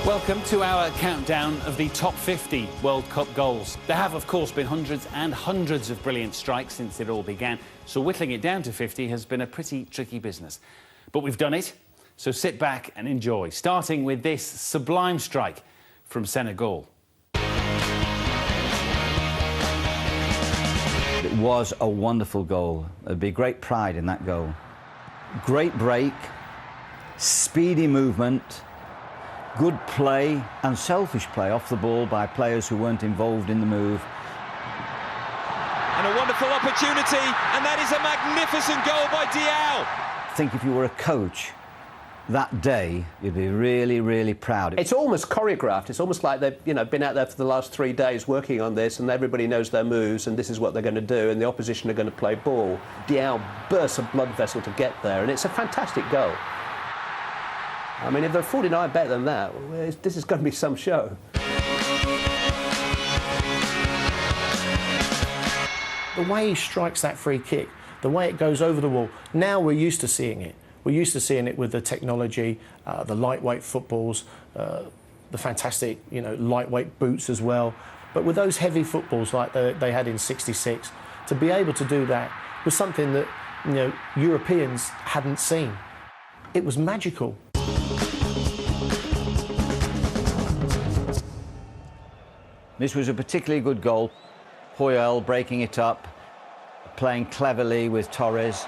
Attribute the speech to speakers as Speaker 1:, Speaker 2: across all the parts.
Speaker 1: Welcome to our countdown of the top 50 World Cup goals. There have, of course, been hundreds and hundreds of brilliant strikes since it all began, so whittling it down to 50 has been a pretty tricky business. But we've done it, so sit back and enjoy, starting with this sublime strike from Senegal.
Speaker 2: It was a wonderful goal. There'd be great pride in that goal. Great break, speedy movement, good play and selfish play off the ball by players who weren't involved in the move.
Speaker 3: And a wonderful opportunity, and that is a magnificent goal by Diao.
Speaker 2: I think if you were a coach that day, you'd be really, really proud.
Speaker 4: It's almost choreographed. It's almost like they've been out there for the last 3 days working on this, and everybody knows their moves, and this is what they're going to do, and the opposition are going to play ball. Diao bursts a blood vessel to get there, and it's a fantastic goal. I mean, if they're 49 better than that, this is going to be some show.
Speaker 5: The way he strikes that free kick, the way it goes over the wall, now we're used to seeing it. We're used to seeing it with the technology, the lightweight footballs, the fantastic, lightweight boots as well. But with those heavy footballs like they had in '66, to be able to do that was something that, Europeans hadn't seen. It was magical.
Speaker 2: This was a particularly good goal. Puyol breaking it up, playing cleverly with Torres.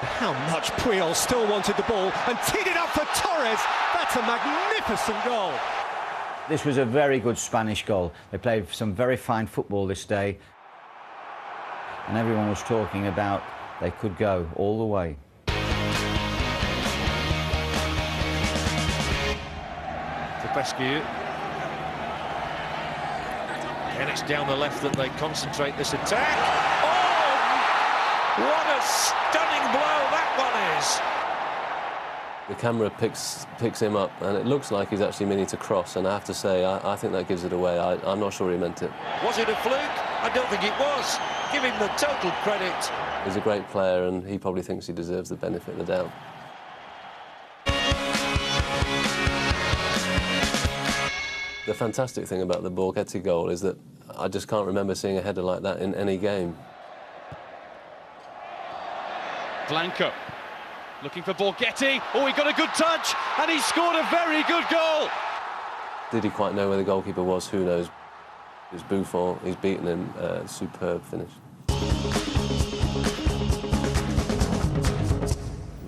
Speaker 3: How much Puyol still wanted the ball and teed it up for Torres. That's a magnificent goal.
Speaker 2: This was a very good Spanish goal. They played some very fine football this day. And everyone was talking about they could go all the way.
Speaker 6: Rescue. And it's down the left that they concentrate this attack. Oh! What a stunning blow that one is!
Speaker 7: The camera picks him up, and it looks like he's actually meaning to cross, and I have to say, I think that gives it away. I'm not sure he meant it.
Speaker 6: Was it a fluke? I don't think it was. Give him the total credit.
Speaker 7: He's a great player, and he probably thinks he deserves the benefit of the doubt. The fantastic thing about the Borghetti goal is that I just can't remember seeing a header like that in any game.
Speaker 3: Blanco looking for Borghetti. Oh, he got a good touch, and he scored a very good goal.
Speaker 7: Did he quite know where the goalkeeper was? Who knows? It's Buffon. He's beaten him. Superb finish.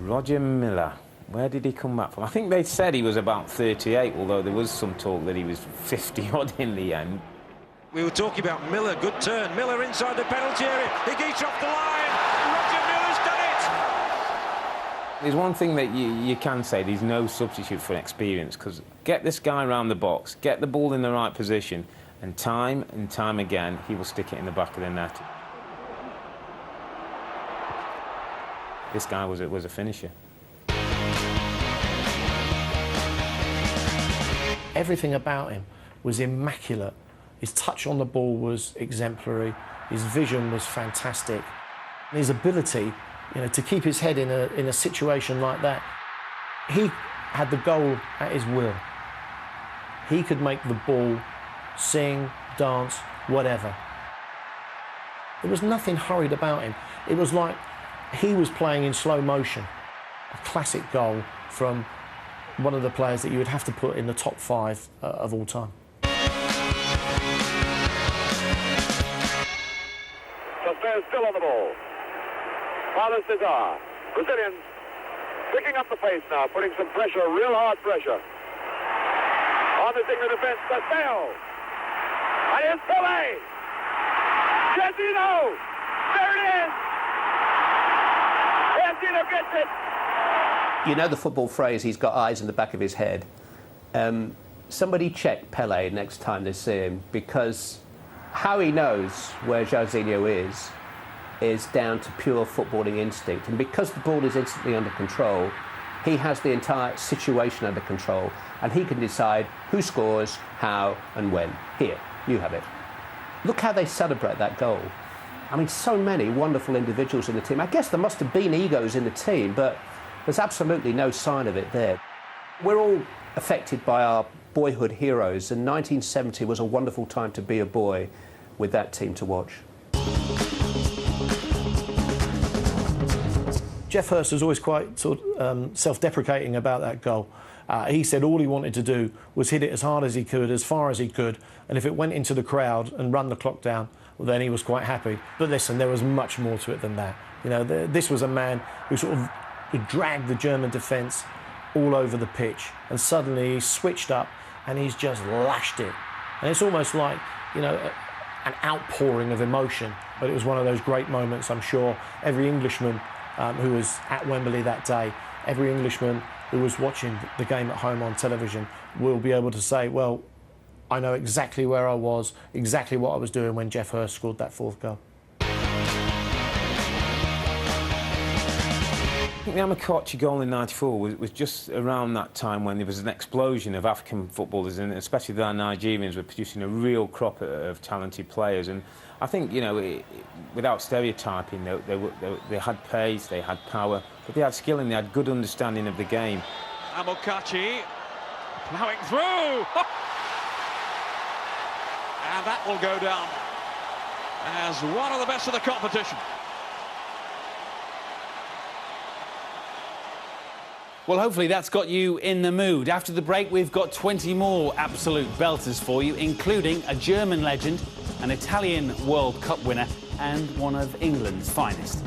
Speaker 8: Roger Milla. Where did he come back from? I think they said he was about 38, although there was some talk that he was 50-odd in the end.
Speaker 6: We were talking about Miller. Good turn. Miller inside the penalty area. He gets off the line. Roger Miller's done it.
Speaker 8: There's one thing that you can say, there's no substitute for experience, because get this guy around the box, get the ball in the right position, and time again, he will stick it in the back of the net. This guy was a finisher.
Speaker 5: Everything about him was immaculate. His touch on the ball was exemplary. His vision was fantastic. And his ability, to keep his head in a situation like that. He had the goal at his will. He could make the ball sing, dance, whatever. There was nothing hurried about him. It was like he was playing in slow motion. A classic goal from one of the players that you would have to put in the top 5 of all time.
Speaker 9: Chaucer still on the ball. Father Cesar, Brazilians picking up the pace now, putting some pressure, real hard pressure. Harnessing the defense, Castello. And here's Pelé. Jardino. There it is. Jardino gets it.
Speaker 4: You know the football phrase, he's got eyes in the back of his head. Somebody check Pelé next time they see him, because how he knows where Jairzinho is down to pure footballing instinct. And because the ball is instantly under control, he has the entire situation under control, and he can decide who scores, how and when. Here, you have it. Look how they celebrate that goal. I mean, so many wonderful individuals in the team. I guess there must have been egos in the team, but there's absolutely no sign of it there. We're all affected by our boyhood heroes, and 1970 was a wonderful time to be a boy with that team to watch.
Speaker 5: Geoff Hurst was always quite self-deprecating about that goal. He said all he wanted to do was hit it as hard as he could, as far as he could, and if it went into the crowd and run the clock down, well, then he was quite happy. But listen, there was much more to it than that. You know, this was a man who sort of dragged the German defence all over the pitch, and suddenly he switched up and he's just lashed it. And it's almost like, you know, an outpouring of emotion. But it was one of those great moments, I'm sure every Englishman who was at Wembley that day, every Englishman who was watching the game at home on television will be able to say, well, I know exactly where I was, exactly what I was doing when Geoff Hurst scored that fourth goal.
Speaker 8: I think the Amakochi goal in '94 was just around that time when there was an explosion of African footballers, and especially the Nigerians were producing a real crop of talented players. And I think, you know, without stereotyping, they had pace, they had power, but they had skill and they had good understanding of the game.
Speaker 3: Amokachi ploughing through, and that will go down as one of the best of the competition.
Speaker 1: Well, hopefully that's got you in the mood. After the break, we've got 20 more absolute belters for you, including a German legend, an Italian World Cup winner, and one of England's finest.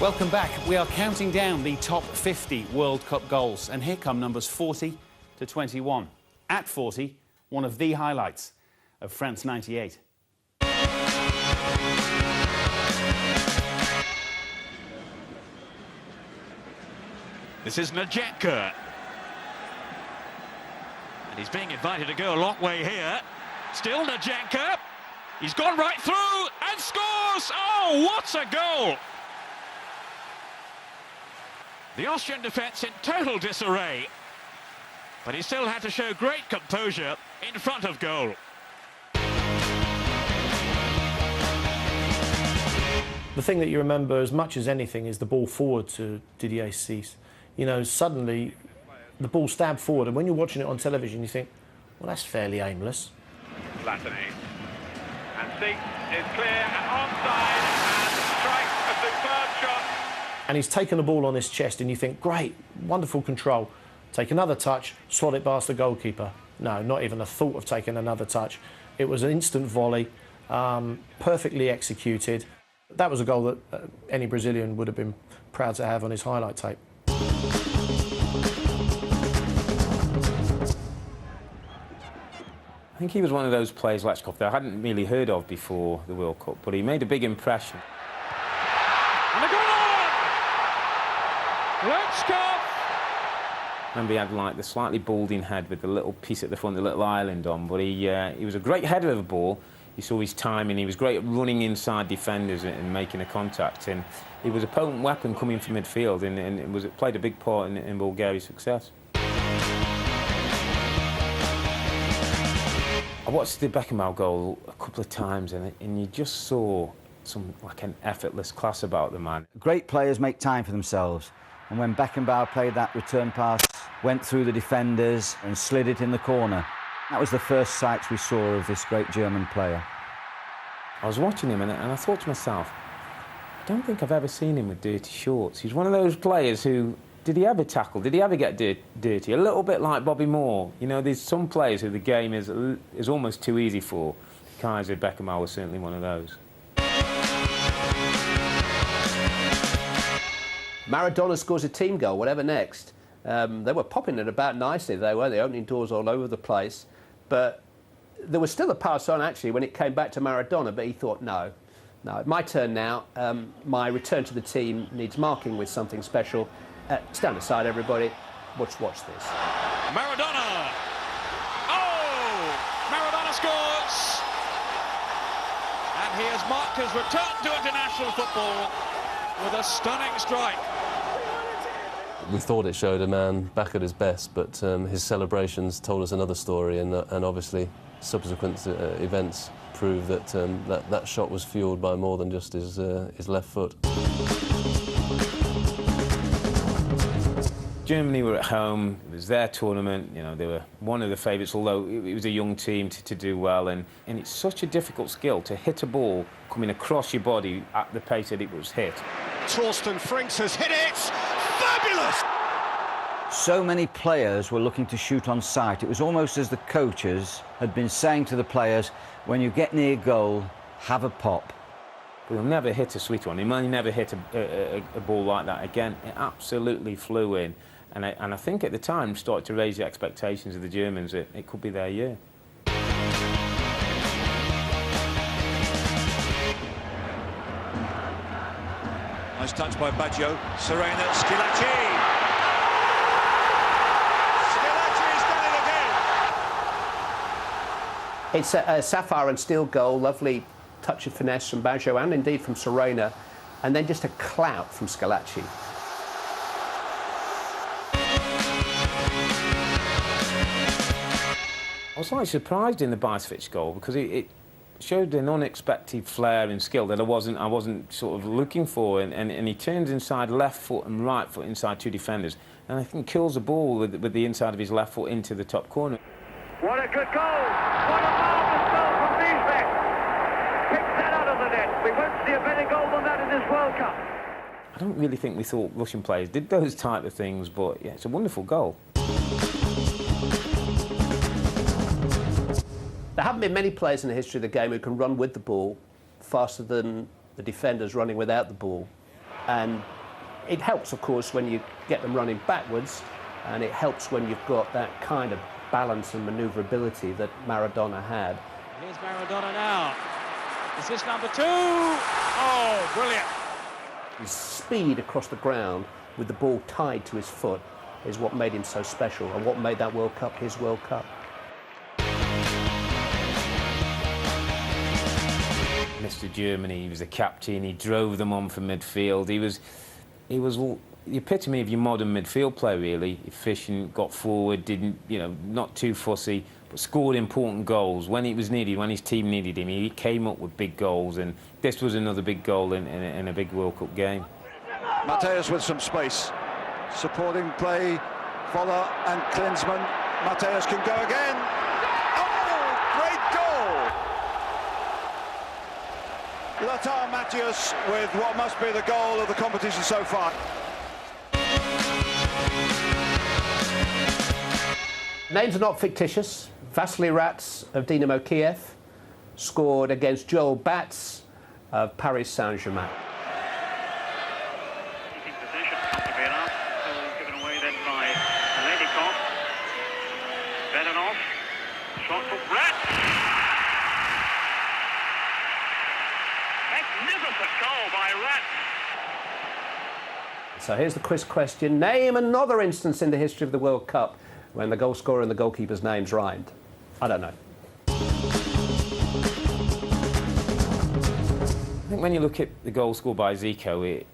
Speaker 1: Welcome back. We are counting down the top 50 World Cup goals, and here come numbers 40 to 21. At 40, one of the highlights of France '98.
Speaker 3: This is Najenka. And he's being invited to go a long way here. Still Najenka. He's gone right through and scores! Oh, what a goal! The Austrian defence in total disarray. But he still had to show great composure in front of goal.
Speaker 5: The thing that you remember as much as anything is the ball forward to Didier Cisse. You know, suddenly the ball stabbed forward, and when you're watching it on television, you think, well, that's fairly aimless.
Speaker 9: Latany. And Cisse is clear and onside and strikes a superb shot.
Speaker 5: And he's taken the ball on his chest, and you think, great, wonderful control. Take another touch, slot it past the goalkeeper. No, not even a thought of taking another touch. It was an instant volley, perfectly executed. That was a goal that any Brazilian would have been proud to have on his highlight tape.
Speaker 8: I think he was one of those players, Lechkov, that I hadn't really heard of before the World Cup, but he made a big impression.
Speaker 3: And a goal! Lechkov!
Speaker 8: Remember, he had like the slightly balding head with the little piece at the front, the little island on, but he was a great header of the ball. You saw his timing, he was great at running inside defenders and making a contact, and he was a potent weapon coming from midfield, and it played a big part in Bulgaria's success. I watched the Beckenbauer goal a couple of times, and you just saw like an effortless class about the man.
Speaker 2: Great players make time for themselves, and when Beckenbauer played that return pass, went through the defenders and slid it in the corner, that was the first sights we saw of this great German player.
Speaker 8: I was watching him and I thought to myself, I don't think I've ever seen him with dirty shorts. He's one of those players who, did he ever tackle? Did he ever get dirty? A little bit like Bobby Moore. You know, there's some players who the game is almost too easy for. Kaiser Beckenbauer was certainly one of those.
Speaker 4: Maradona scores a team goal, whatever next. They were popping it about nicely, they were. The opening doors all over the place. But there was still a pass on, actually, when it came back to Maradona, but he thought, no, my turn now. My return to the team needs marking with something special. Stand aside, everybody. Watch this.
Speaker 3: Maradona! Oh! Maradona scores! And he has marked his return to international football with a stunning strike.
Speaker 7: We thought it showed a man back at his best, but his celebrations told us another story, and obviously subsequent events prove that, that shot was fueled by more than just his left foot.
Speaker 8: Germany were at home, it was their tournament, you know, they were one of the favourites, although it was a young team to do well, and it's such a difficult skill to hit a ball coming across your body at the pace that it was hit.
Speaker 6: Torsten Frings has hit it! Fabulous!
Speaker 2: So many players were looking to shoot on sight. It was almost as the coaches had been saying to the players, when you get near goal, have a pop.
Speaker 8: We'll never hit a sweet one. He might never hit a ball like that again. It absolutely flew in. And I think at the time started to raise the expectations of the Germans that it could be their year.
Speaker 6: Nice touch by Baggio. Serena, Schillaci. Schillaci's done it again.
Speaker 4: It's a sapphire and steel goal, lovely touch of finesse from Baggio and indeed from Serena, and then just a clout from Schillaci.
Speaker 8: I was slightly surprised in the Bajcevic goal because it showed an unexpected flair and skill that I wasn't sort of looking for, and he turns inside left foot and right foot inside two defenders, and I think kills the ball with the inside of his left foot into the top corner.
Speaker 9: What a good goal! What a marvellous goal from Wiesbeck! Picks that out of the net. We won't see a better goal than that in this World Cup.
Speaker 8: I don't really think we thought Russian players did those type of things, but yeah, it's a wonderful goal.
Speaker 4: There haven't been many players in the history of the game who can run with the ball faster than the defenders running without the ball. And it helps, of course, when you get them running backwards, and it helps when you've got that kind of balance and manoeuvrability that Maradona had.
Speaker 3: Here's Maradona now. Is this number 2? Oh, brilliant.
Speaker 4: His speed across the ground with the ball tied to his foot is what made him so special and what made that World Cup his World Cup.
Speaker 8: Mr. Germany, he was the captain, he drove them on from midfield. He was the epitome of your modern midfield player, really. Efficient, got forward, didn't, not too fussy, but scored important goals when it was needed, when his team needed him. He came up with big goals, and this was another big goal in a big World Cup game.
Speaker 6: Matthäus with some space. Supporting play, Voller and Klinsmann. Matthäus can go again. Oh, great goal! Lothar Matthäus with what must be the goal of the competition so far.
Speaker 4: Names are not fictitious. Vasily Rats of Dynamo Kiev scored against Joel Batz of Paris Saint-Germain.
Speaker 9: Keeping possession, comfortably enough. Given away then by Lenikov. Benanov. Shot from Rats. Magnificent goal by Rats.
Speaker 4: So here's the quiz question. Name another instance in the history of the World Cup when the goal scorer and the goalkeeper's names rhymed. I don't know.
Speaker 8: I think when you look at the goal scored by Zico, it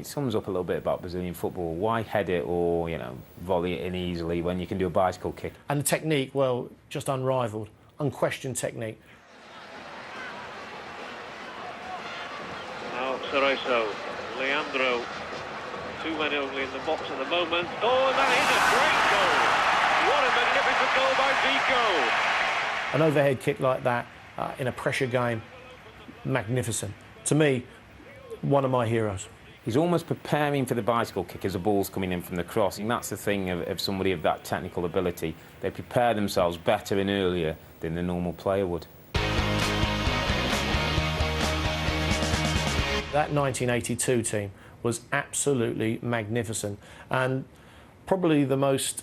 Speaker 8: sums up a little bit about Brazilian football. Why head it or, volley it in easily when you can do a bicycle kick?
Speaker 5: And the technique, well, just unrivalled, unquestioned technique.
Speaker 10: Now Cerezo, Leandro, 2 men only in the box at the moment. Oh, that is a great goal! What a magnificent goal by Zico!
Speaker 5: An overhead kick like that in a pressure game, magnificent. To me, one of my heroes.
Speaker 8: He's almost preparing for the bicycle kick as the ball's coming in from the cross. And that's the thing of somebody of that technical ability. They prepare themselves better and earlier than the normal player would.
Speaker 5: That 1982 team was absolutely magnificent, and probably the most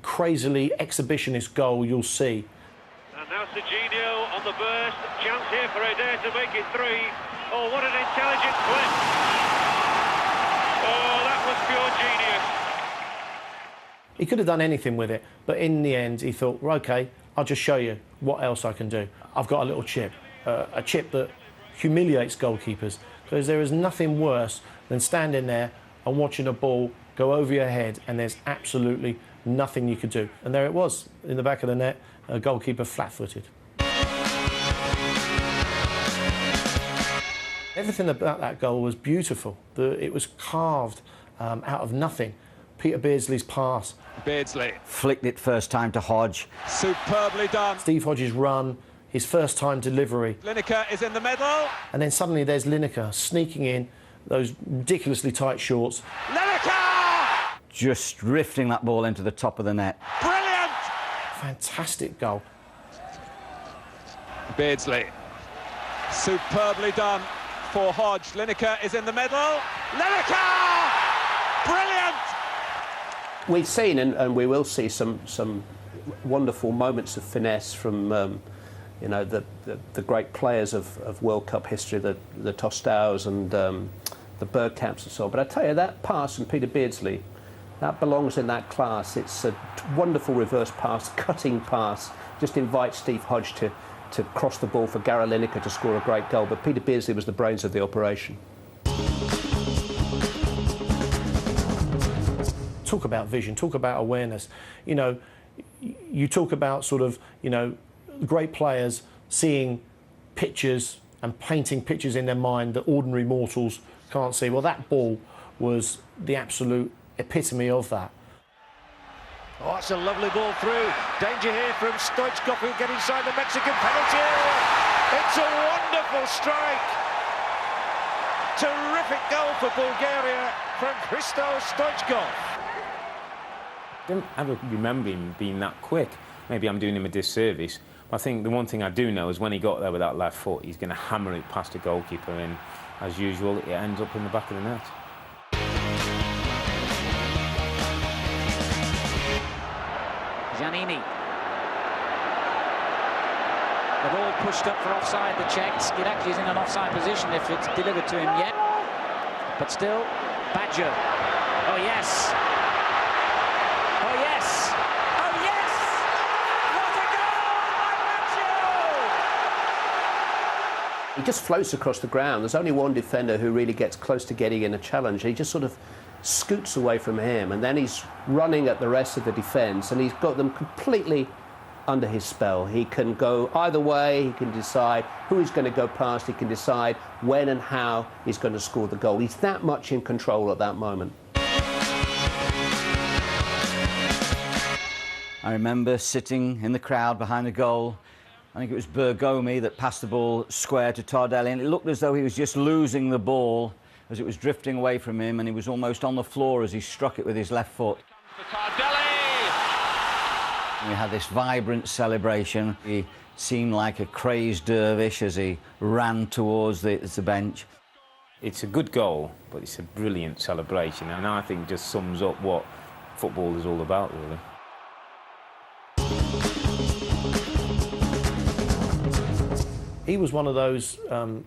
Speaker 5: crazily exhibitionist goal you'll see.
Speaker 10: And now Serginho on the burst. Chance here for Eder to make it 3. Oh, what an intelligent flip. Oh, that was pure genius.
Speaker 5: He could have done anything with it, but in the end he thought, well, OK, I'll just show you what else I can do. I've got a little chip, a chip that humiliates goalkeepers, because there is nothing worse than standing there and watching a ball go over your head and there's absolutely nothing you could do. And there it was, in the back of the net, a goalkeeper flat-footed. Everything about that goal was beautiful. It was carved out of nothing. Peter Beardsley's pass.
Speaker 6: Beardsley.
Speaker 2: Flicked it first time to Hodge.
Speaker 6: Superbly done.
Speaker 5: Steve Hodges' run, his first time delivery.
Speaker 6: Lineker is in the middle.
Speaker 5: And then suddenly there's Lineker sneaking in those ridiculously tight shorts.
Speaker 6: Lineker!
Speaker 2: Just drifting that ball into the top of the net.
Speaker 6: Brilliant!
Speaker 5: Fantastic goal.
Speaker 6: Beardsley. Superbly done for Hodge. Lineker is in the middle. Lineker! Brilliant!
Speaker 4: We've seen and we will see some wonderful moments of finesse from you know, the great players of World Cup history, the Tostaus and the Bergkamps and so on. But I tell you, that pass from Peter Beardsley, that belongs in that class. It's a wonderful reverse pass, cutting pass. Just invites Steve Hodge to cross the ball for Gary Lineker to score a great goal. But Peter Beardsley was the brains of the operation.
Speaker 5: Talk about vision, talk about awareness. You know, you talk about sort of, you know, great players seeing pictures and painting pictures in their mind that ordinary mortals can't see. Well, that ball was the absolute epitome of that.
Speaker 3: Oh, it's a lovely ball through. Danger here from Stoichkov, who'll get inside the Mexican penalty area. It's a wonderful strike. Terrific goal for Bulgaria from Hristo Stoichkov.
Speaker 8: I don't ever remember him being that quick. Maybe I'm doing him a disservice. But I think the one thing I do know is when he got there with that left foot, he's going to hammer it past the goalkeeper, and as usual, it ends up in the back of the net.
Speaker 11: Giannini. The ball pushed up for offside, the Czechs. It actually is in an offside position if it's delivered to him yet. But still, Badger. Oh, yes. Oh, yes. Oh, yes! What a goal by Badger!
Speaker 4: He just floats across the ground. There's only one defender who really gets close to getting in a challenge. He just sort of scoots away from him, and then he's running at the rest of the defence, and he's got them completely under his spell. He can go either way. He can decide who he's going to go past. He can decide when and how he's going to score the goal. He's that much in control at that moment.
Speaker 2: I remember sitting in the crowd behind the goal. I think it was Bergomi that passed the ball square to Tardelli, and it looked as though he was just losing the ball as it was drifting away from him, and he was almost on the floor as he struck it with his left foot. We had this vibrant celebration. He seemed like a crazed dervish as he ran towards the bench.
Speaker 8: It's a good goal, but it's a brilliant celebration, and I think just sums up what football is all about, really.
Speaker 5: He was one of those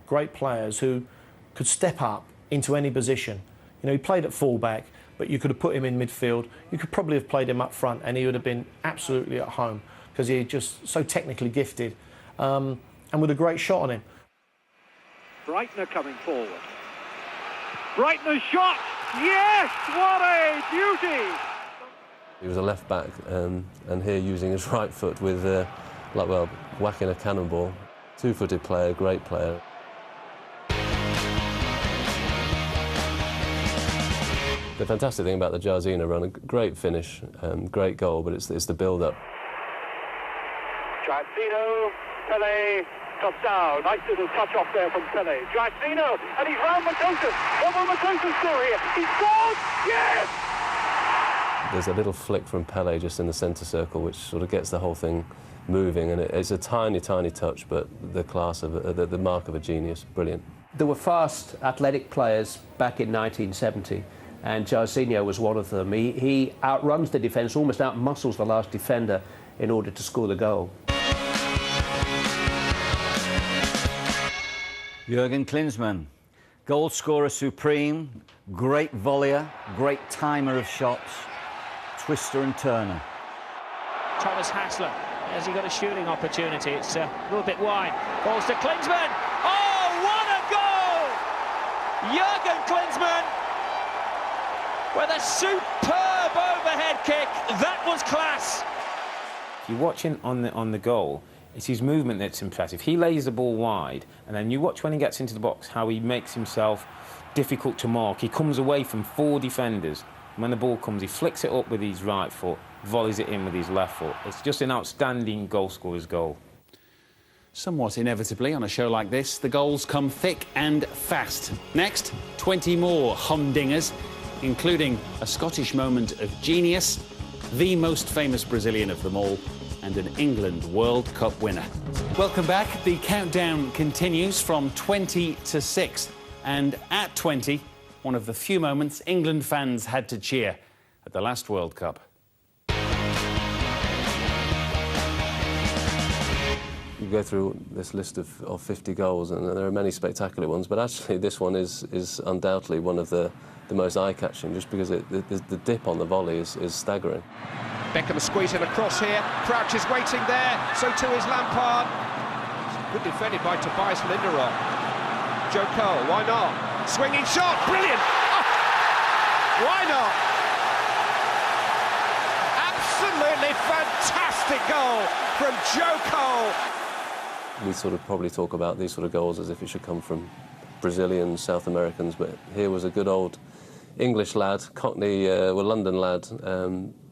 Speaker 5: great players who could step up into any position. You know, he played at fullback, but you could have put him in midfield. You could probably have played him up front, and he would have been absolutely at home because he's just so technically gifted and with a great shot on him.
Speaker 10: Breitner coming forward. Breitner's shot! Yes! What a beauty!
Speaker 7: He was a left back, and here using his right foot with, whacking a cannonball. Two-footed player, great player. The fantastic thing about the Jairzinho run, a great finish, great goal, but it's the build-up.
Speaker 9: Jairzinho, Pele, Tostao. Nice little touch off there from Pele. Jairzinho, and he's round Matosas. What will Matosas do here? He scores! Yes!
Speaker 7: There's a little flick from Pele just in the centre circle, which sort of gets the whole thing moving, and it's a tiny, tiny touch, but the class of the mark of a genius. Brilliant.
Speaker 4: There were fast, athletic players back in 1970. And Jairzinho was one of them. He outruns the defence, almost outmuscles the last defender in order to score the goal.
Speaker 2: Jurgen Klinsmann, goal scorer supreme, great volleyer, great timer of shots, twister and turner.
Speaker 11: Thomas Hassler, has he got a shooting opportunity? It's a little bit wide. Falls to Klinsmann. Oh, what a goal! Jurgen Klinsmann with a superb overhead kick. That was class.
Speaker 8: If you're watching on the goal, it's his movement that's impressive. He lays the ball wide, and then you watch when he gets into the box how he makes himself difficult to mark. He comes away from 4 defenders, When the ball comes, he flicks it up with his right foot, volleys it in with his left foot. It's just an outstanding goal scorer's goal.
Speaker 1: Somewhat inevitably, on a show like this, the goals come thick and fast. Next, 20 more humdingers, including a Scottish moment of genius, the most famous Brazilian of them all, and an England World Cup winner. Welcome back. The countdown continues from 20 to 6. And at 20, one of the few moments England fans had to cheer at the last World Cup.
Speaker 7: You go through this list of 50 goals, and there are many spectacular ones, but actually this one is undoubtedly one of the most eye-catching, just because the dip on the volley is staggering.
Speaker 12: Beckham squeezing across here. Crouch is waiting there. So too is Lampard. Good defended by Tobias Linderoth. Joe Cole, why not? Swinging shot, brilliant! Oh, why not? Absolutely fantastic goal from Joe Cole.
Speaker 7: We sort of probably talk about these sort of goals as if it should come from Brazilians, South Americans, but here was a good old English lad, Cockney, London lad,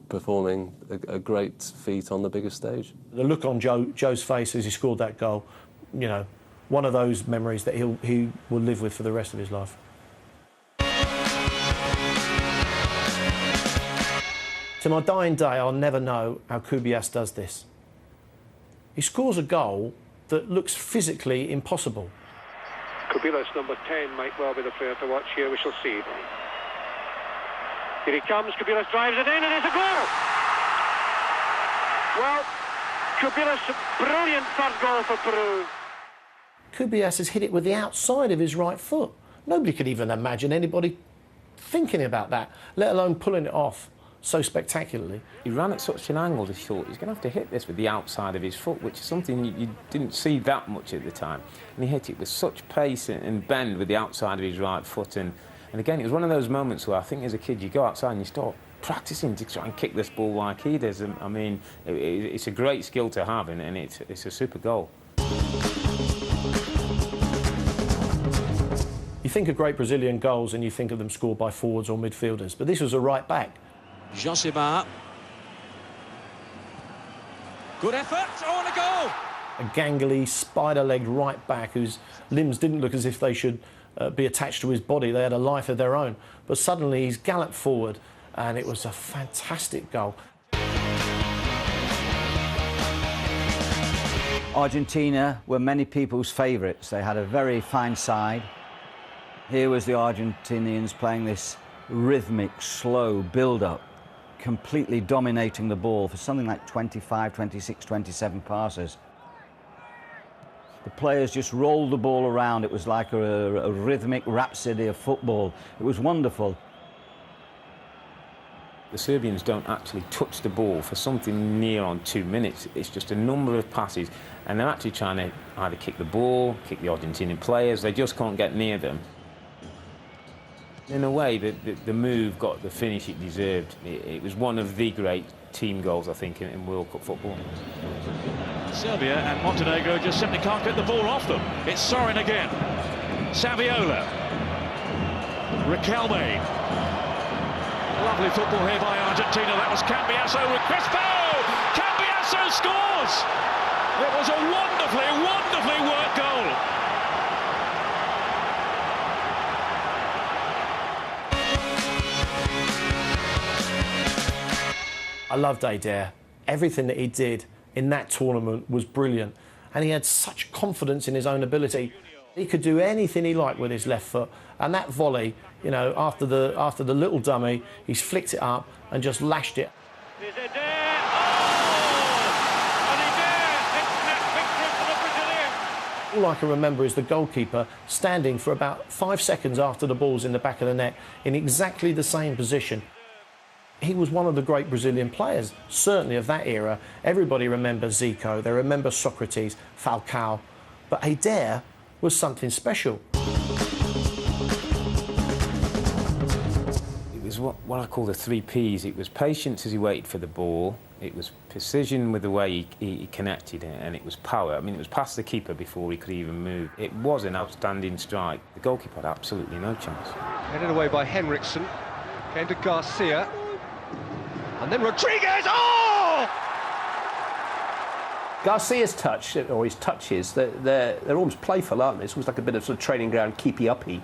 Speaker 7: performing a great feat on the biggest stage.
Speaker 5: The look on Joe's face as he scored that goal, you know, one of those memories that he will live with for the rest of his life. To my dying day, I'll never know how Kubias does this. He scores a goal that looks physically impossible.
Speaker 10: Kubilas, number 10, might well be the player to watch here. We shall see. Here he comes. Kubilas drives it in, and it's a goal. Well, Kubilas, brilliant third goal for Peru.
Speaker 5: Kubias has hit it with the outside of his right foot. Nobody could even imagine anybody thinking about that, let alone pulling it off so spectacularly.
Speaker 8: He ran at such an angle, he thought he's going to have to hit this with the outside of his foot, which is something you didn't see that much at the time. And he hit it with such pace and bend with the outside of his right foot. And again, it was one of those moments where I think as a kid you go outside and you start practicing to try and kick this ball like he does. And, I mean, it's a great skill to have, and it's a super goal.
Speaker 5: You think of great Brazilian goals and you think of them scored by forwards or midfielders, but this was a right back.
Speaker 11: Josimar. Good effort. Oh, and a goal!
Speaker 5: A gangly, spider-legged right back whose limbs didn't look as if they should be attached to his body. They had a life of their own. But suddenly he's galloped forward, and it was a fantastic goal.
Speaker 2: Argentina were many people's favourites. They had a very fine side. Here was the Argentinians playing this rhythmic, slow build-up, completely dominating the ball for something like 25, 26, 27 passes. The players just rolled the ball around. It was like a rhythmic rhapsody of football. It was wonderful.
Speaker 8: The Serbians don't actually touch the ball for something near on 2 minutes. It's just a number of passes, and they're actually trying to either kick the ball, kick the Argentinian players. They just can't get near them. In a way, the move got the finish it deserved. It was one of the great team goals, I think, in World Cup football.
Speaker 3: Serbia and Montenegro just simply can't get the ball off them. It's Sorin again. Saviola. Riquelme. Lovely football here by Argentina. That was Cambiasso with Crespo. Cambiasso scores. It was a wonderfully worked goal.
Speaker 5: I loved Adair. Everything that he did in that tournament was brilliant, and he had such confidence in his own ability. He could do anything he liked with his left foot, and that volley, you know, after the little dummy, he's flicked it up and just lashed it.
Speaker 10: There's Adair. Oh! And Adair, it's net victory for the Brazilians.
Speaker 5: All I can remember is the goalkeeper standing for about 5 seconds after the ball's in the back of the net in exactly the same position. He was one of the great Brazilian players, certainly of that era. Everybody remembers Zico, they remember Socrates, Falcao, but Adair was something special.
Speaker 8: It was what I call the 3 Ps. It was patience as he waited for the ball, it was precision with the way he connected, and it was power. I mean, it was past the keeper before he could even move. It was an outstanding strike. The goalkeeper had absolutely no chance.
Speaker 12: Headed away by Henriksen. Came to Garcia. And then Rodriguez, oh!
Speaker 4: Garcia's touch, or his touches, they're almost playful, aren't they? It's almost like a bit of sort of training ground keepy-uppy.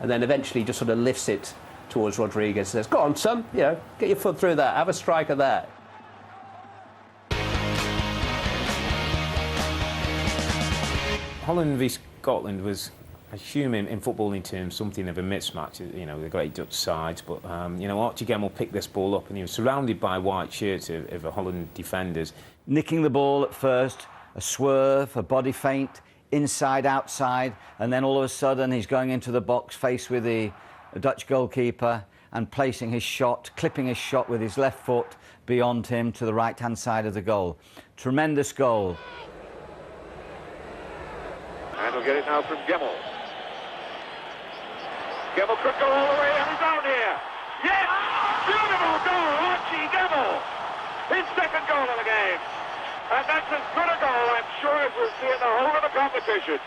Speaker 4: And then eventually just sort of lifts it towards Rodriguez and says, go on, son, you know, get your foot through that, have a strike of that.
Speaker 8: Holland v Scotland was, I assume in footballing terms, something of a mismatch. You know, the great Dutch sides, but you know, Archie Gemmill picked this ball up and he was surrounded by white shirts of the Holland defenders.
Speaker 2: Nicking the ball at first, a swerve, a body feint, inside, outside, and then all of a sudden he's going into the box face with the Dutch goalkeeper and placing his shot, clipping his shot with his left foot beyond him to the right-hand side of the goal. Tremendous goal.
Speaker 9: And we'll get it now from Gemmill. Gemmill could go all the way, and he's out here. Yes! Beautiful goal, Archie Gemmill. His second goal of the game. And that's as good a goal, I'm sure, as we'll see in the whole of the competition.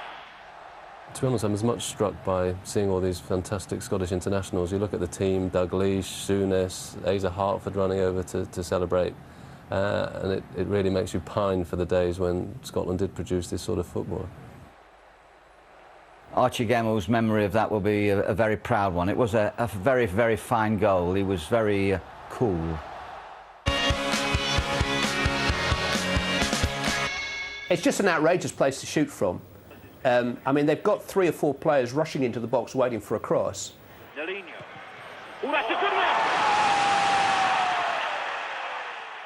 Speaker 7: To be honest, I'm as much struck by seeing all these fantastic Scottish internationals. You look at the team, Dalglish, Souness, Asa Hartford running over to celebrate. And it really makes you pine for the days when Scotland did produce this sort of football.
Speaker 2: Archie Gemmill's memory of that will be a very proud one. It was a very, very fine goal. He was very cool.
Speaker 4: It's just an outrageous place to shoot from. I mean, they've got 3 or 4 players rushing into the box waiting for a cross.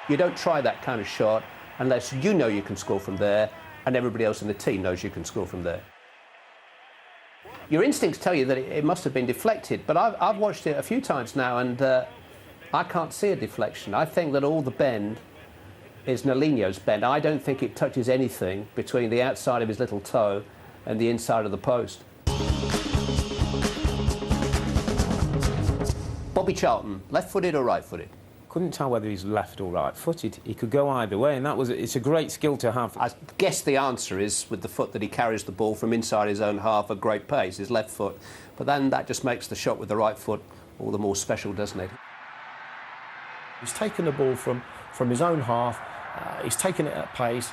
Speaker 4: You don't try that kind of shot unless you know you can score from there and everybody else in the team knows you can score from there. Your instincts tell you that it must have been deflected, but I've watched it a few times now and I can't see a deflection. I think that all the bend is Nelinho's bend. I don't think it touches anything between the outside of his little toe and the inside of the post. Bobby Charlton, left-footed or right-footed?
Speaker 8: Couldn't tell whether he's left or right-footed. He could go either way, and it's a great skill to have.
Speaker 4: I guess the answer is with the foot that he carries the ball from inside his own half at great pace, his left foot. But then that just makes the shot with the right foot all the more special, doesn't it?
Speaker 5: He's taken the ball from his own half, he's taken it at pace.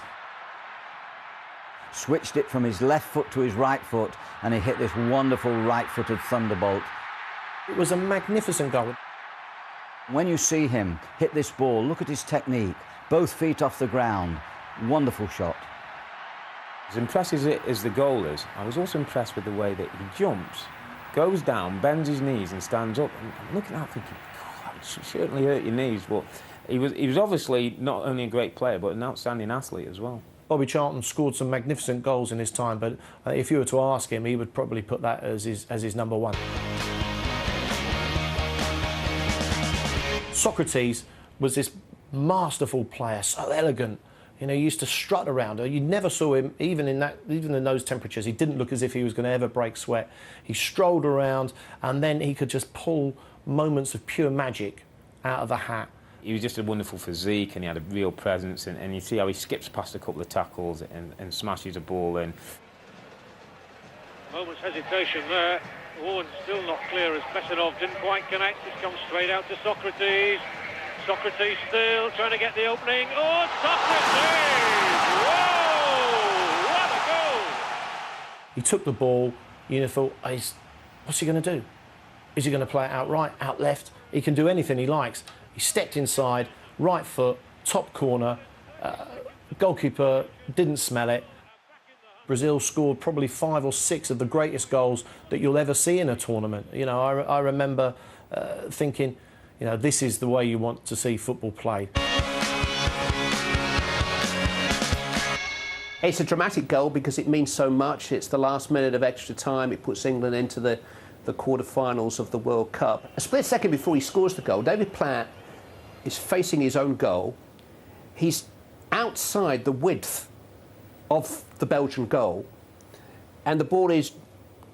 Speaker 2: Switched it from his left foot to his right foot, and he hit this wonderful right-footed thunderbolt.
Speaker 5: It was a magnificent goal.
Speaker 2: When you see him hit this ball, look at his technique. Both feet off the ground. Wonderful shot.
Speaker 8: As impressive as the goal is, I was also impressed with the way that he jumps, goes down, bends his knees and stands up. And I'm looking at that thinking, God, that would certainly hurt your knees. But he was obviously not only a great player, but an outstanding athlete as well.
Speaker 5: Bobby Charlton scored some magnificent goals in his time, but if you were to ask him, he would probably put that as his number one. Socrates was this masterful player, so elegant. You know, he used to strut around. You never saw him, even in those temperatures. He didn't look as if he was going to ever break sweat. He strolled around, and then he could just pull moments of pure magic out of the hat.
Speaker 8: He was just a wonderful physique, and he had a real presence. And you see how he skips past a couple of tackles and smashes a ball in.
Speaker 10: Moment's hesitation there. Owen still not clear as Besarov didn't quite connect. It's come straight out to Socrates. Socrates still trying to get the opening. Oh, Socrates! Whoa! What a goal!
Speaker 5: He took the ball. You know, thought, what's he going to do? Is he going to play it out right, out left? He can do anything he likes. He stepped inside, right foot, top corner. Goalkeeper didn't smell it. Brazil scored probably 5 or 6 of the greatest goals that you'll ever see in a tournament. You know, I remember thinking, you know, this is the way you want to see football played.
Speaker 4: It's a dramatic goal because it means so much. It's the last minute of extra time. It puts England into the quarter-finals of the World Cup. A split second before he scores the goal, David Platt is facing his own goal. He's outside the width of the Belgian goal, and the ball is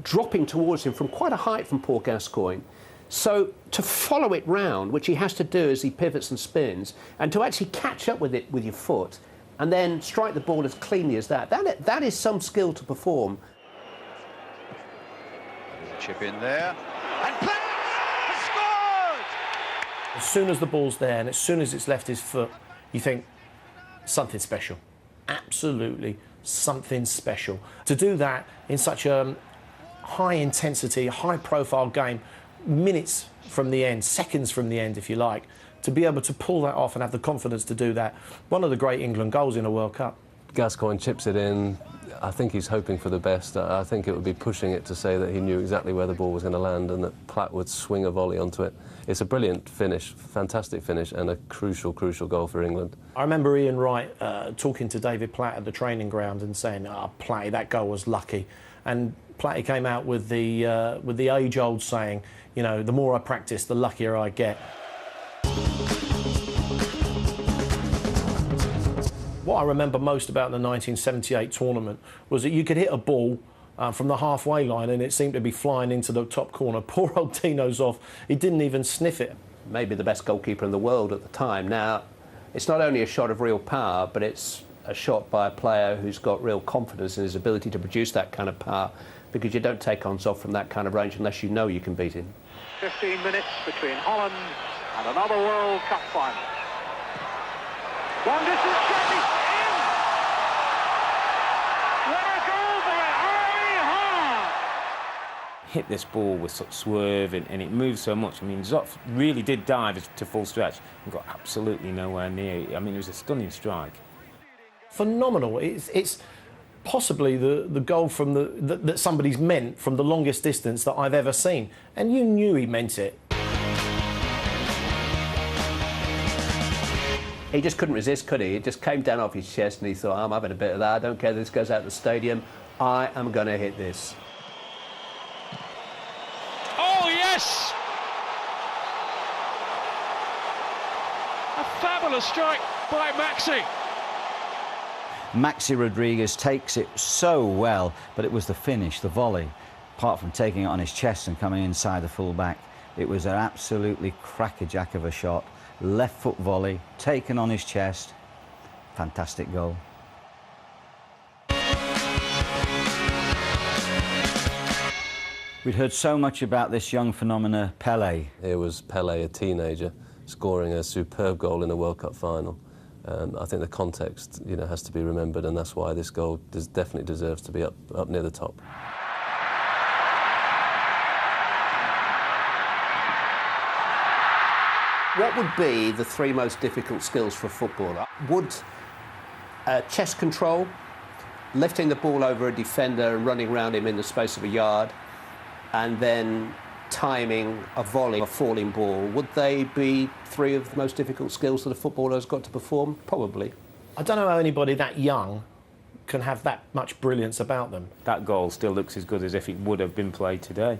Speaker 4: dropping towards him from quite a height from Paul Gascoigne. So to follow it round, which he has to do as he pivots and spins, and to actually catch up with it with your foot, and then strike the ball as cleanly as that is some skill to perform.
Speaker 6: Chip in there, and Platt has scored!
Speaker 5: As soon as the ball's there and as soon as it's left his foot, you think, something special. Absolutely something special. To do that in such a high-intensity, high-profile game, minutes from the end, seconds from the end, if you like, to be able to pull that off and have the confidence to do that. One of the great England goals in a World Cup.
Speaker 7: Gascoigne chips it in. I think he's hoping for the best. I think it would be pushing it to say that he knew exactly where the ball was going to land and that Platt would swing a volley onto it. It's a brilliant finish, fantastic finish, and a crucial, crucial goal for England.
Speaker 5: I remember Ian Wright talking to David Platt at the training ground and saying, Platty, that goal was lucky. And Platty came out with the age-old saying, you know, the more I practice, the luckier I get. What I remember most about the 1978 tournament was that you could hit a ball from the halfway line and it seemed to be flying into the top corner. Poor old Tino's off. He didn't even sniff it.
Speaker 4: Maybe the best goalkeeper in the world at the time. Now, it's not only a shot of real power, but it's a shot by a player who's got real confidence in his ability to produce that kind of power, because you don't take ons off from that kind of range unless you know you can beat him.
Speaker 10: 15 minutes between Holland and another World Cup final. One distance shot, he's in! What a goal by Harry Hart!
Speaker 8: Hit this ball with such swerve and it moved so much. I mean, Zopf really did dive to full stretch and got absolutely nowhere near. I mean, it was a stunning strike.
Speaker 5: Phenomenal. It's possibly the goal from that somebody's meant from the longest distance that I've ever seen. And you knew he meant it.
Speaker 4: He just couldn't resist, could he? It just came down off his chest and he thought, I'm having a bit of that. I don't care that this goes out the stadium. I am going to hit this.
Speaker 3: Oh, yes! A fabulous strike by Maxi.
Speaker 2: Maxi Rodriguez takes it so well, but it was the finish, the volley. Apart from taking it on his chest and coming inside the full back, it was an absolutely crackerjack of a shot. Left foot volley, taken on his chest. Fantastic goal. We'd heard so much about this young phenomena, Pelé.
Speaker 7: Here was Pelé, a teenager, scoring a superb goal in a World Cup final. I think the context, has to be remembered, and that's why this goal definitely deserves to be up near the top.
Speaker 4: What would be the three most difficult skills for a footballer? Would chest control, lifting the ball over a defender and running around him in the space of a yard, and then timing a volley, a falling ball, would they be three of the most difficult skills that a footballer has got to perform? Probably.
Speaker 5: I don't know how anybody that young can have that much brilliance about them.
Speaker 8: That goal still looks as good as if it would have been played today.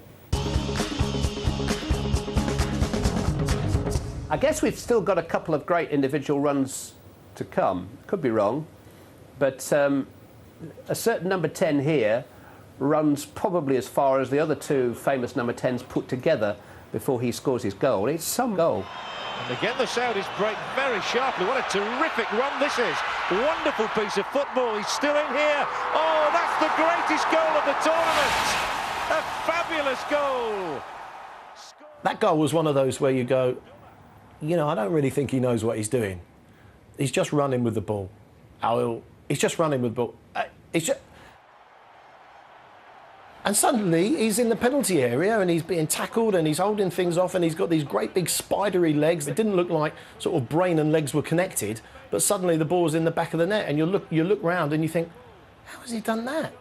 Speaker 4: I guess we've still got a couple of great individual runs to come. Could be wrong, but a certain number 10 here runs probably as far as the other two famous number 10s put together before he scores his goal. It's some goal.
Speaker 3: And again, the Saudis break very sharply. What a terrific run this is. Wonderful piece of football. He's still in here. Oh, that's the greatest goal of the tournament. A fabulous goal.
Speaker 5: That goal was one of those where you go, I don't really think he knows what he's doing. He's just running with the ball. He's just running with the ball. And suddenly he's in the penalty area and he's being tackled and he's holding things off and he's got these great big spidery legs. It didn't look like sort of brain and legs were connected, but suddenly the ball's in the back of the net and you look round and you think, how has he done that?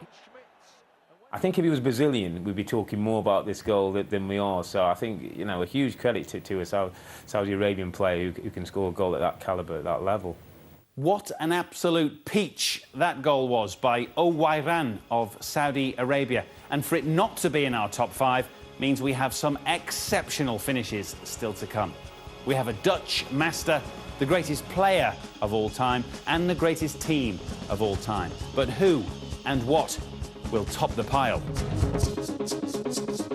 Speaker 8: I think if he was Brazilian, we'd be talking more about this goal than we are. So I think, a huge credit to a Saudi Arabian player who can score a goal at that calibre, at that level.
Speaker 1: What an absolute peach that goal was by Owairan of Saudi Arabia. And for it not to be in our top 5 means we have some exceptional finishes still to come. We have a Dutch master, the greatest player of all time, and the greatest team of all time. But who and what will top the pile?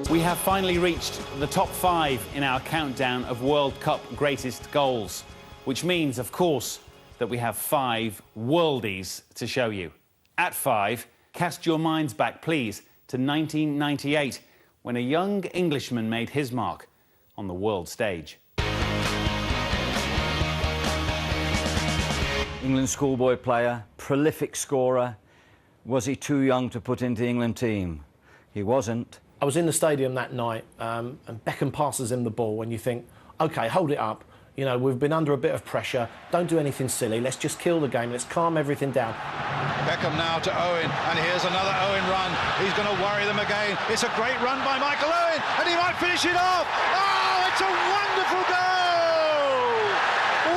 Speaker 1: We have finally reached the top 5 in our countdown of World Cup greatest goals, which means, of course, that we have 5 worldies to show you. At 5, cast your minds back, please, to 1998, when a young Englishman made his mark on the world stage.
Speaker 2: England schoolboy player, prolific scorer. Was he too young to put into the England team? He wasn't.
Speaker 5: I was in the stadium that night and Beckham passes him the ball and you think, OK, hold it up. You know, we've been under a bit of pressure. Don't do anything silly. Let's just kill the game. Let's calm everything down.
Speaker 6: Beckham now to Owen, and here's another Owen run. He's going to worry them again. It's a great run by Michael Owen, and he might finish it off. Oh, it's a wonderful goal!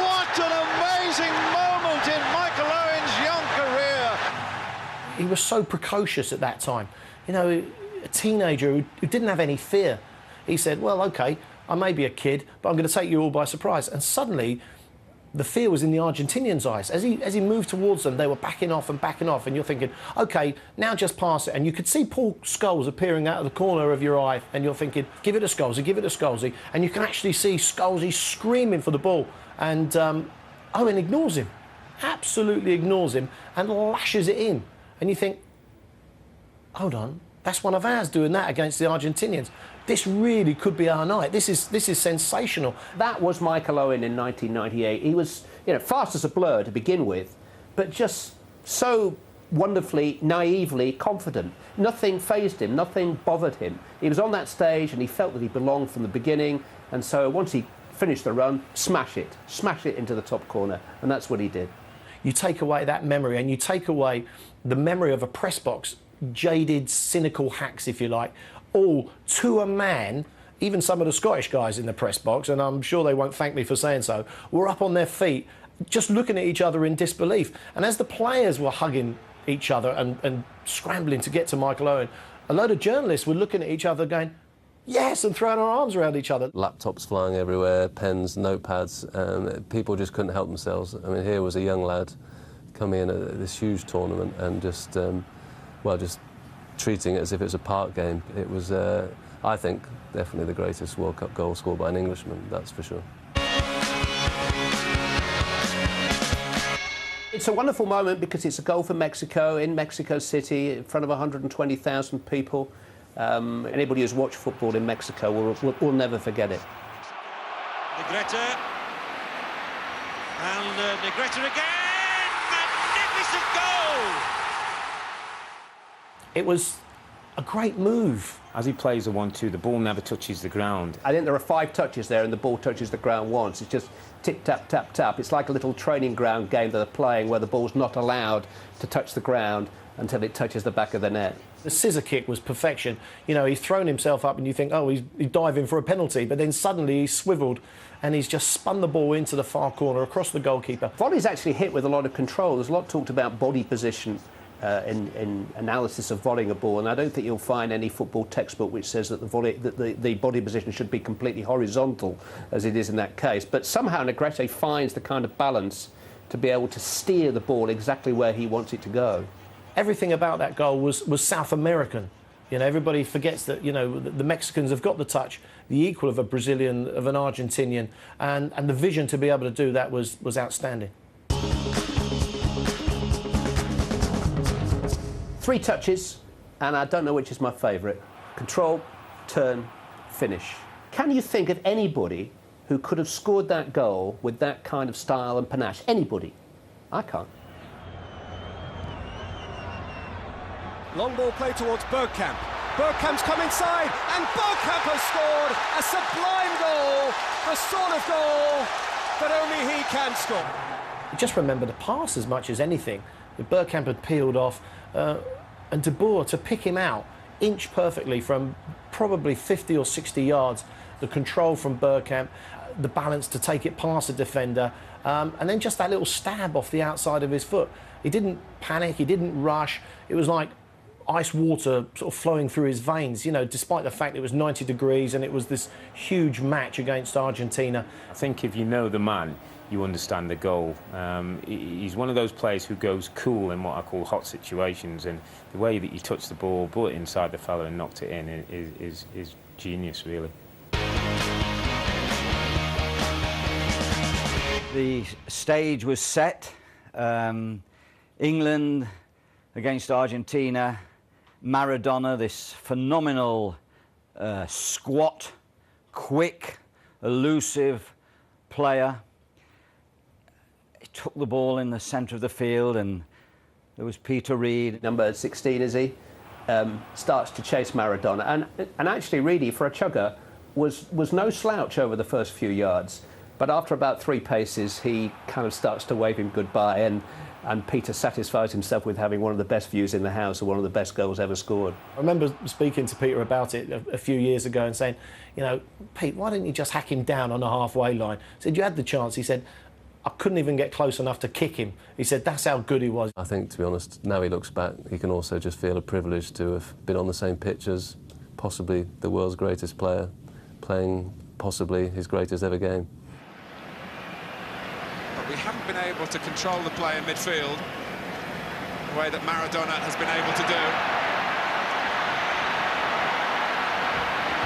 Speaker 6: What an amazing moment in Michael Owen's young career.
Speaker 5: He was so precocious at that time. You know, a teenager who didn't have any fear. He said, well, OK, I may be a kid, but I'm going to take you all by surprise. And suddenly, the fear was in the Argentinians' eyes. As he moved towards them, they were backing off, and you're thinking, OK, now just pass it. And you could see Paul Scholes appearing out of the corner of your eye, and you're thinking, give it to Scholesy, give it to Scholesy. And you can actually see Scholesy screaming for the ball. And Owen ignores him, absolutely ignores him, and lashes it in. And you think, hold on, that's one of ours doing that against the Argentinians. This really could be our night. This is sensational.
Speaker 4: That was Michael Owen in 1998. He was, you know, fast as a blur to begin with, but just so wonderfully, naively confident. Nothing fazed him, nothing bothered him. He was on that stage and he felt that he belonged from the beginning, and so once he finished the run, smash it into the top corner, and that's what he did.
Speaker 5: You take away that memory, and you take away the memory of a press box, jaded, cynical hacks, if you like, all to a man. Even some of the Scottish guys in the press box, and I'm sure they won't thank me for saying so, were up on their feet, just looking at each other in disbelief. And as the players were hugging each other and scrambling to get to Michael Owen, a load of journalists were looking at each other going, yes, and throwing our arms around each other.
Speaker 7: Laptops flying everywhere, pens, notepads. People just couldn't help themselves. I mean, here was a young lad coming in at this huge tournament and just, just treating it as if it was a park game. It was, I think, definitely the greatest World Cup goal scored by an Englishman, that's for sure.
Speaker 4: It's a wonderful moment because it's a goal for Mexico in Mexico City in front of 120,000 people. Anybody who's watched football in Mexico will never forget it.
Speaker 10: Negrete. And Negrete again! Magnificent goal!
Speaker 5: It was a great move.
Speaker 8: As he plays the 1-2, the ball never touches the ground.
Speaker 4: I think there are 5 touches there and the ball touches the ground once. It's just tip, tap, tap, tap. It's like a little training ground game that they're playing where the ball's not allowed to touch the ground until it touches the back of the net.
Speaker 5: The scissor kick was perfection. You know, he's thrown himself up and you think, oh, he's diving for a penalty, but then suddenly he's swiveled and he's just spun the ball into the far corner across the goalkeeper.
Speaker 4: Volley's actually hit with a lot of control. There's a lot talked about body position in analysis of volleying a ball, and I don't think you'll find any football textbook which says that the body position should be completely horizontal, as it is in that case. But somehow Negrete finds the kind of balance to be able to steer the ball exactly where he wants it to go.
Speaker 5: Everything about that goal was South American. You know, everybody forgets that, you know, the Mexicans have got the touch, the equal of a Brazilian, of an Argentinian, and the vision to be able to do that was outstanding.
Speaker 4: 3 touches, and I don't know which is my favourite. Control, turn, finish. Can you think of anybody who could have scored that goal with that kind of style and panache? Anybody? I can't.
Speaker 12: Long ball play towards Bergkamp. Bergkamp's come inside, and Bergkamp has scored a sublime goal, the sort of goal that only he can score.
Speaker 5: Just remember the pass as much as anything. Bergkamp had peeled off, and De Boer to pick him out, inch perfectly from probably 50 or 60 yards, the control from Bergkamp, the balance to take it past the defender, and then just that little stab off the outside of his foot. He didn't panic, he didn't rush. It was like ice water sort of flowing through his veins, you know, despite the fact it was 90 degrees and it was this huge match against Argentina.
Speaker 8: I think if you know the man, you understand the goal. He's one of those players who goes cool in what I call hot situations, and the way that he touched the ball, brought it inside the fella and knocked it in is genius, really.
Speaker 2: The stage was set. England against Argentina. Maradona, this phenomenal, squat, quick, elusive player. took the ball in the centre of the field, and there was Peter Reid.
Speaker 4: Number 16, is he? Starts to chase Maradona. And actually, Reedy, for a chugger, was no slouch over the first few yards. But after about 3 paces, he kind of starts to wave him goodbye, and Peter satisfies himself with having one of the best views in the house and one of the best goals ever scored.
Speaker 5: I remember speaking to Peter about it a few years ago and saying, you know, Pete, why didn't you just hack him down on the halfway line? I said, you had the chance. He said, I couldn't even get close enough to kick him. He said, that's how good he was.
Speaker 7: I think, to be honest, now he looks back, he can also just feel a privilege to have been on the same pitch as possibly the world's greatest player, playing possibly his greatest ever game.
Speaker 12: But we haven't been able to control the play in midfield the way that Maradona has been able to do.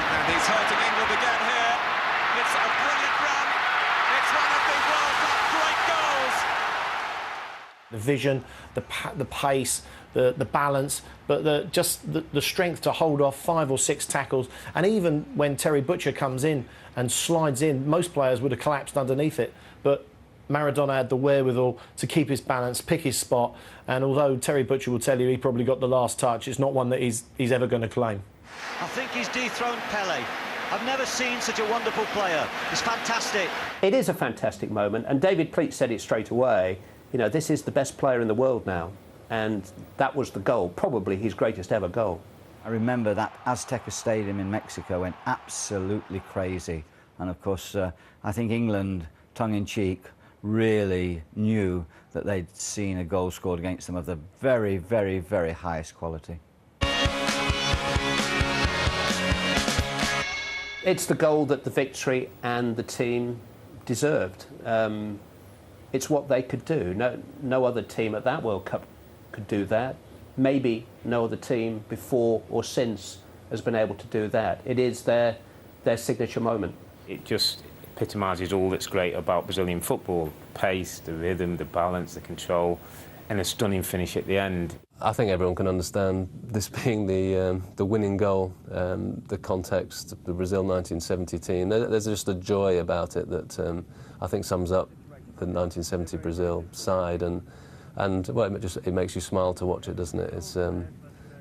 Speaker 12: And he's hurting England again here. It's a brilliant run. It's one of the World Cup great goals.
Speaker 5: The vision, the pace, the balance, but the strength to hold off 5 or 6 tackles. And even when Terry Butcher comes in and slides in, most players would have collapsed underneath it. But Maradona had the wherewithal to keep his balance, pick his spot. And although Terry Butcher will tell you he probably got the last touch, it's not one that he's ever going to claim.
Speaker 13: I think he's dethroned Pelé. I've never seen such a wonderful player. He's fantastic.
Speaker 4: It is a fantastic moment, and David Pleat said it straight away. You know, this is the best player in the world now, and that was the goal, probably his greatest ever goal.
Speaker 2: I remember that Azteca Stadium in Mexico went absolutely crazy, and of course I think England, tongue-in-cheek, really knew that they'd seen a goal scored against them of the very, very, very highest quality.
Speaker 4: It's the goal that the victory and the team deserved. It's what they could do. No other team at that World Cup could do that. Maybe no other team before or since has been able to do that. It is their signature moment.
Speaker 8: It just epitomises all that's great about Brazilian football. Pace, the rhythm, the balance, the control, and a stunning finish at the end.
Speaker 7: I think everyone can understand this being the winning goal, the context, the Brazil 1970 team. There's just a joy about it that I think sums up the 1970 Brazil side, and well, it makes you smile to watch it, doesn't it? It's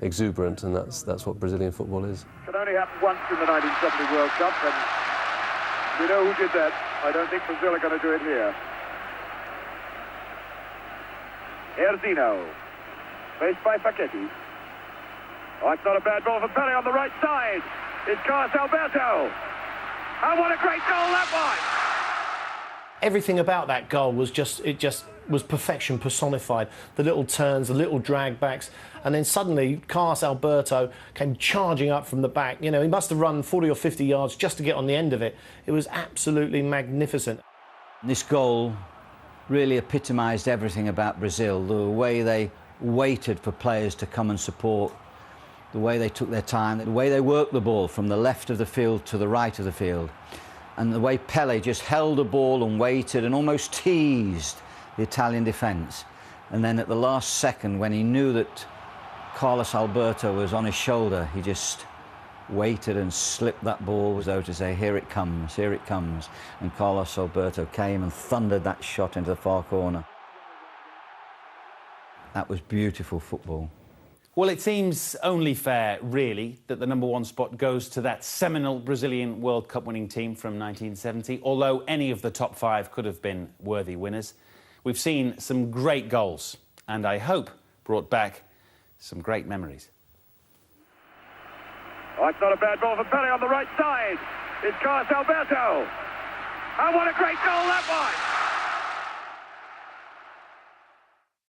Speaker 7: exuberant, and that's what Brazilian football is.
Speaker 9: It only happened once in the 1970 World Cup, and we know who did that. I don't think Brazil are going to do it here. Erzino, faced by Facchetti. Oh, it's not a bad ball for Pelé on the right side. It's Carlos Alberto. And what a great goal that was!
Speaker 5: Everything about that goal was just was perfection personified. The little turns, the little drag backs, and then suddenly Carlos Alberto came charging up from the back. You know, he must have run 40 or 50 yards just to get on the end of it. It was absolutely magnificent.
Speaker 2: This goal really epitomised everything about Brazil, the way they waited for players to come and support, the way they took their time, the way they worked the ball from the left of the field to the right of the field, and the way Pelé just held the ball and waited and almost teased the Italian defence. And then at the last second, when he knew that Carlos Alberto was on his shoulder, he just waited and slipped that ball as though to say, here it comes, here it comes. And Carlos Alberto came and thundered that shot into the far corner. That was beautiful football.
Speaker 1: Well, it seems only fair, really, that the #1 spot goes to that seminal Brazilian World Cup winning team from 1970, although any of the top 5 could have been worthy winners. We've seen some great goals, and I hope brought back some great memories.
Speaker 9: Oh, it's not a bad ball for Pelé on the right side. It's Carlos Alberto. And what a great goal that was!